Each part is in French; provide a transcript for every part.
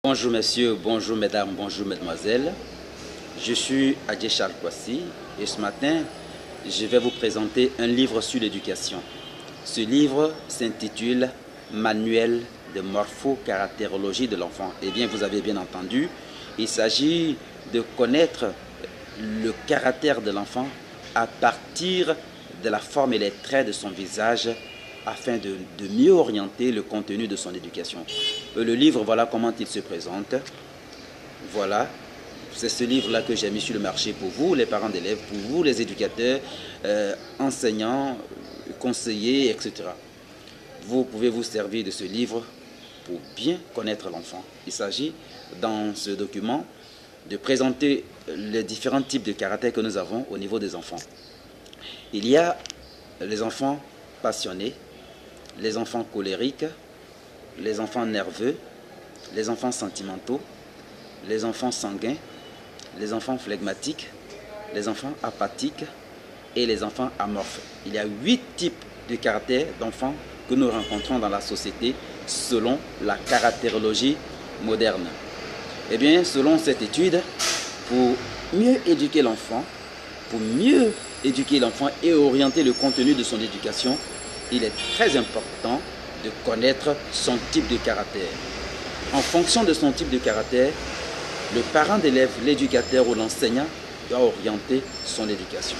Bonjour messieurs, bonjour mesdames, bonjour mesdemoiselles. Je suis Adje Charles Kwasi et ce matin, je vais vous présenter un livre sur l'éducation. Ce livre s'intitule Manuel de morpho-caractérologie de l'enfant. Eh bien, vous avez bien entendu, il s'agit de connaître le caractère de l'enfant à partir de la forme et les traits de son visage afin de mieux orienter le contenu de son éducation. Le livre, voilà comment il se présente. Voilà, c'est ce livre-là que j'ai mis sur le marché pour vous, les parents d'élèves, pour vous, les éducateurs, enseignants, conseillers, etc. Vous pouvez vous servir de ce livre pour bien connaître l'enfant. Il s'agit, dans ce document, de présenter les différents types de caractères que nous avons au niveau des enfants. Il y a les enfants passionnés, les enfants colériques, les enfants nerveux, les enfants sentimentaux, les enfants sanguins, les enfants flegmatiques, les enfants apathiques et les enfants amorphes. Il y a 8 types de caractères d'enfants que nous rencontrons dans la société selon la caractérologie moderne. Eh bien, selon cette étude, pour mieux éduquer l'enfant, et orienter le contenu de son éducation, il est très important de connaître son type de caractère. En fonction de son type de caractère, le parent d'élève, l'éducateur ou l'enseignant doit orienter son éducation.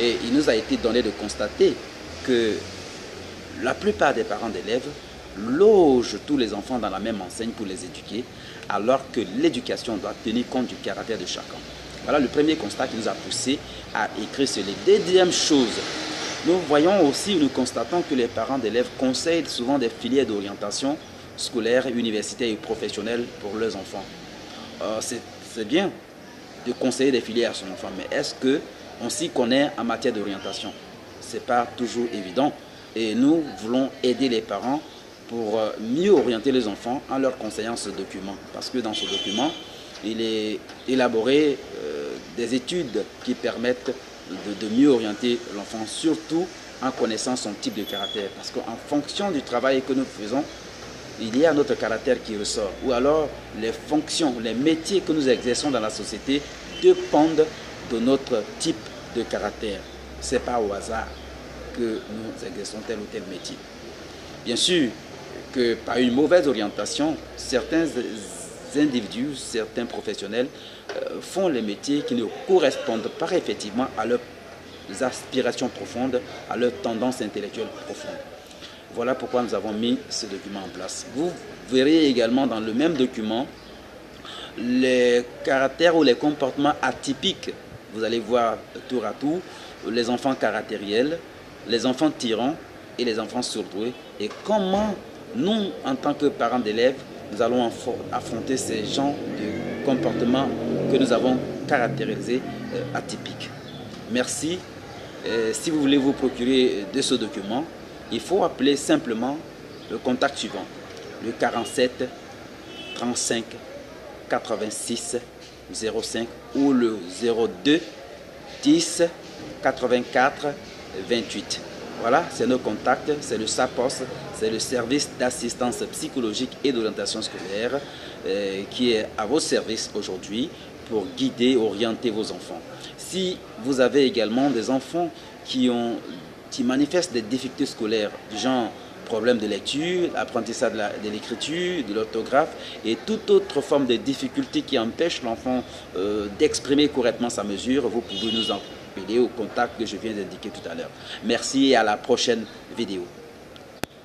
Et il nous a été donné de constater que la plupart des parents d'élèves logent tous les enfants dans la même enseigne pour les éduquer, alors que l'éducation doit tenir compte du caractère de chacun. Voilà le premier constat qui nous a poussé à écrire ce livre. Deuxième chose, nous voyons aussi, nous constatons que les parents d'élèves conseillent souvent des filières d'orientation scolaire, universitaire et professionnelle pour leurs enfants. C'est bien de conseiller des filières à son enfant, mais est-ce qu'on s'y connaît en matière d'orientation? Ce n'est pas toujours évident. Et nous voulons aider les parents pour mieux orienter les enfants en leur conseillant ce document. Parce que dans ce document, il est élaboré des études qui permettent de mieux orienter l'enfant, surtout en connaissant son type de caractère. Parce qu'en fonction du travail que nous faisons, il y a notre caractère qui ressort. Ou alors, les fonctions, les métiers que nous exerçons dans la société dépendent de notre type de caractère. Ce n'est pas au hasard que nous exerçons tel ou tel métier. Bien sûr que par une mauvaise orientation, certains individus, certains professionnels font les métiers qui ne correspondent pas effectivement à leurs aspirations profondes, à leurs tendances intellectuelles profondes. Voilà pourquoi nous avons mis ce document en place. Vous verrez également dans le même document les caractères ou les comportements atypiques. Vous allez voir tour à tour les enfants caractériels, les enfants tyrans et les enfants surdoués. Et comment nous, en tant que parents d'élèves, nous allons affronter ces genres de comportements que nous avons caractérisés atypiques. Merci. Si vous voulez vous procurer de ce document, il faut appeler simplement le contact suivant, le 47 35 86 05 ou le 02 10 84 28. Voilà, c'est nos contacts, c'est le SAPOS, c'est le service d'assistance psychologique et d'orientation scolaire qui est à vos services aujourd'hui pour guider, orienter vos enfants. Si vous avez également des enfants qui manifestent des difficultés scolaires, du genre problème de lecture, apprentissage de l'écriture, de l'orthographe et toute autre forme de difficulté qui empêche l'enfant d'exprimer correctement sa mesure, vous pouvez nous appeler au contact que je viens d'indiquer tout à l'heure. Merci et à la prochaine vidéo.